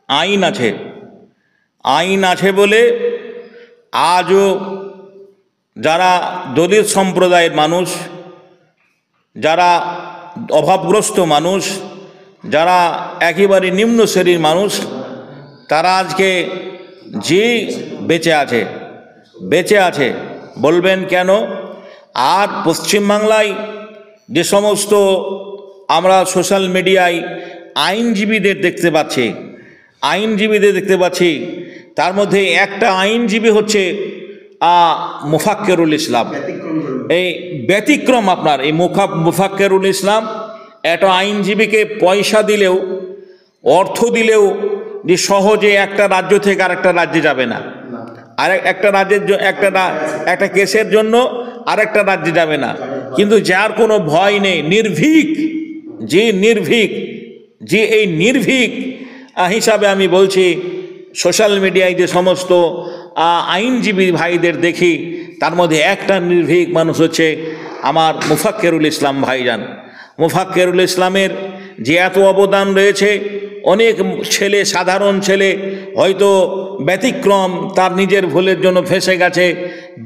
আইন আছে। আইন আছে বলে আজও যারা দলিত সম্প্রদায়ের মানুষ, যারা অভাবগ্রস্ত মানুষ, যারা একেবারে নিম্ন শ্রেণীর মানুষ, তারা আজকে যে বেঁচে আছে। বলবেন কেন? আর পশ্চিমবাংলায় যে সমস্ত আমরা সোশ্যাল মিডিয়ায় আইনজীবীদের দেখতে পাচ্ছি, তার মধ্যে একটা আইনজীবী হচ্ছে মোফাক্কেরুল ইসলাম। এই ব্যতিক্রম আপনার এই মোফাক্কেরুল ইসলাম একটা আইনজীবীকে পয়সা দিলেও, অর্থ দিলেও যে সহজে একটা রাজ্য থেকে আরেকটা রাজ্যে যাবে না, আর একটা রাজ্যের একটা কেসের জন্য আরেকটা রাজ্যে যাবে না, কিন্তু যার কোনো ভয় নেই, নির্ভীক, যে এই নির্ভীক হিসাবে আমি বলছি, সোশ্যাল মিডিয়ায় যে সমস্ত আইনজীবী ভাইদের দেখি, তার মধ্যে একটা নির্ভীক মানুষ হচ্ছে আমার মোফাক্কেরুল ইসলাম ভাইজান। মোফাক্কেরুল ইসলামের যে এত অবদান রয়েছে, অনেক ছেলে, সাধারণ ছেলে হয়তো ব্যতিক্রম, তার নিজের ভুলের জন্য ফেঁসে গেছে,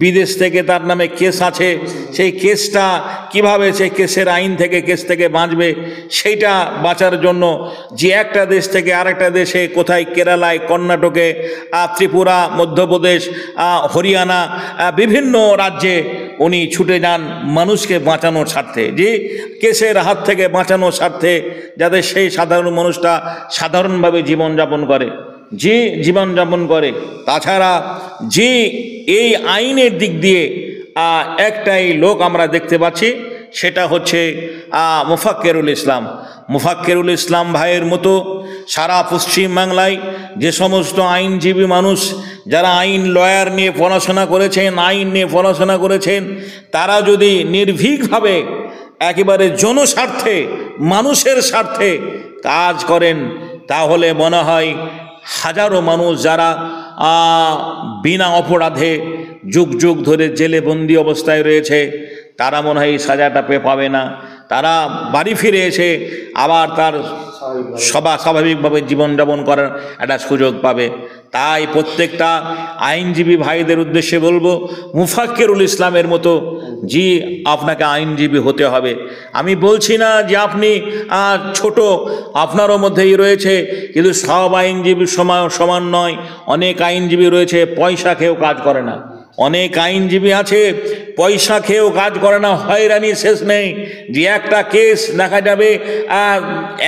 বিদেশ থেকে তার নামে কেস আছে, সেই কেসটা কিভাবে সেই কেসের আইন থেকে কেস থেকে বাঁচবে, সেইটা বাঁচার জন্য যে একটা দেশ থেকে আরেকটা দেশে, কোথায় কেরালায়, কর্ণাটকে, ত্রিপুরা, মধ্যপ্রদেশ, হরিয়ানা, বিভিন্ন রাজ্যে উনি ছুটে যান মানুষকে বাঁচানোর স্বার্থে, যে কেসের হাত থেকে বাঁচানোর স্বার্থে, যাতে সেই সাধারণ মানুষটা সাধারণভাবে জীবনযাপন করে। তাছাড়া যে এই আইনের দিক দিয়ে একটাই লোক আমরা দেখতে পাচ্ছি, সেটা হচ্ছে মোফাক্কেরুল ইসলাম ভাইয়ের মতো সারা পশ্চিমবাংলায় যে সমস্ত আইনজীবী মানুষ, যারা আইন লয়ার নিয়ে পড়াশোনা করেছেন, তারা যদি নির্ভীকভাবে একেবারে জনস্বার্থে, মানুষের স্বার্থে কাজ করেন, তাহলে মনে হয় হাজারো মানুষ যারা বিনা অপরাধে যুগ যুগ ধরে জেলে বন্দি অবস্থায় রয়েছে, তারা মনে হয় সাজাটা পাবে না, তারা বাড়ি ফিরে এসে আবার তার স্বাভাবিকভাবে জীবনযাপন করার একটা সুযোগ পাবে। তাই প্রত্যেকটা আইনজীবী ভাইদের উদ্দেশ্যে বলবো, মোফাক্কেরুল ইসলামের মতো জি আপনাকে আইনজীবী হতে হবে। আমি বলছি না যে আপনি ছোট, আপনারও মধ্যেই রয়েছে, কিন্তু সব আইনজীবী সমান নয়। অনেক আইনজীবী রয়েছে পয়সা খেয়েও কাজ করে না, অনেক আইনজীবী আছে পয়সা খেয়েও কাজ করে না, হয়রানি শেষ নেই। যে একটা কেস দেখা যাবে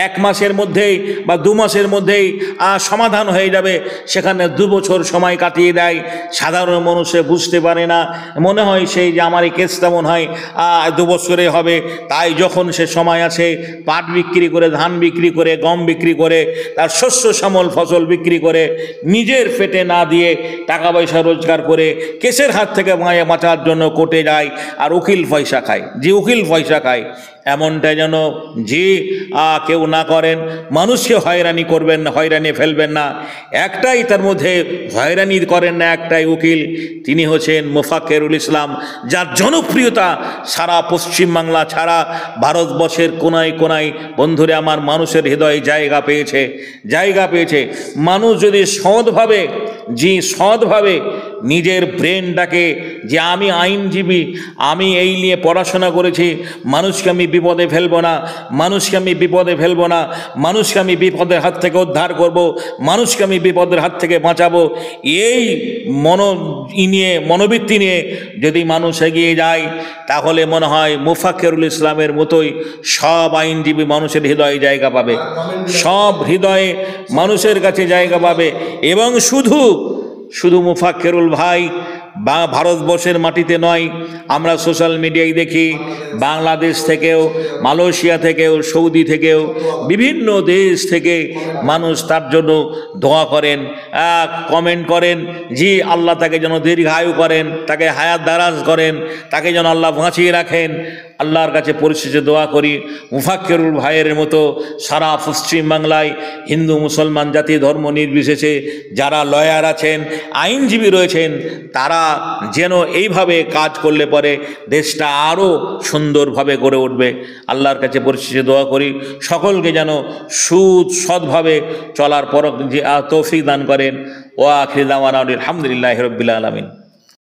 1 মাসের মধ্যেই বা 2 মাসের মধ্যেই সমাধান হয়ে যাবে, সেখানে 2 বছর সময় কাটিয়ে দেয়। সাধারণ মানুষে বুঝতে পারে না, মনে হয় সেই যে আমার এই কেসটা মনে হয় 2 বছরে হবে, তাই যখন সে সময় আছে পাট বিক্রি করে, ধান বিক্রি করে, গম বিক্রি করে, তার শস্য শ্যামল ফসল বিক্রি করে, নিজের পেটে না দিয়ে টাকা পয়সা রোজগার করে কেসের হাত থেকে বাঁচার জন্য কোর্টে যায়, আর উকিল পয়সা খায়। এমনটা যেন যে কেউ না করেন। মানুষকে হয়রানি করবেন না, হয়রানি ফেলবেন না। একটাই তার মধ্যে হয়রানি করেন না, একটাই উকিল, তিনি হচ্ছেন মোফাক্কেরুল ইসলাম, যার জনপ্রিয়তা সারা পশ্চিমবাংলা ছাড়া ভারতবর্ষের কোনায় কোনায় বন্ধুরে আমার মানুষের হৃদয়ে জায়গা পেয়েছে। মানুষ যদি সৎভাবে নিজের ব্রেনটাকে, যে আমি আইনজীবী, আমি এই নিয়ে পড়াশোনা করেছি, মানুষকে আমি বিপদে ফেলবো না, মানুষকে আমি বিপদের হাত থেকে উদ্ধার করব, মানুষকে আমি বিপদের হাত থেকে বাঁচাবো, এই মনোবৃত্তি নিয়ে যদি মানুষ এগিয়ে যায়, তাহলে মনে হয় মোফাক্কেরুল ইসলামের মতোই সব আইনজীবী মানুষের হৃদয়ে জায়গা পাবে, সব হৃদয়ে মানুষের কাছে জায়গা পাবে। এবং শুধু মোফাক্কেরুল ভাই ভারতবর্ষের মাটিতে নয়, আমরা সোশ্যাল মিডিয়ায় দেখি বাংলাদেশ থেকেও, মালয়েশিয়া থেকেও, সৌদি থেকেও, বিভিন্ন দেশ থেকে মানুষ তার জন্য দোয়া করেন, কমেন্ট করেন, জি আল্লাহ তাকে যেন দীর্ঘায়ু করেন, তাকে হায়াত দারাজ করেন, তাকে যেন আল্লাহ বাঁচিয়ে রাখেন। আল্লাহর কাছে পরিশেষে দোয়া করি মুফাক্কিরুল ভাইয়ের মতো সারা পশ্চিম বাংলায় হিন্দু মুসলমান জাতি ধর্ম নির্বিশেষে যারা লয়ার আছেন, আইনজীবী রয়েছেন, তারা যেন এইভাবে কাজ করলে পরে দেশটা আরও সুন্দরভাবে গড়ে উঠবে। আল্লাহর কাছে পরিশেষে দোয়া করি সকলকে যেন সৎভাবে চলার পর যে তৌফিক দান করেন। ওয়া আখির দাওয়ানা আলহামদুলিল্লাহি রাব্বিল আলামিন।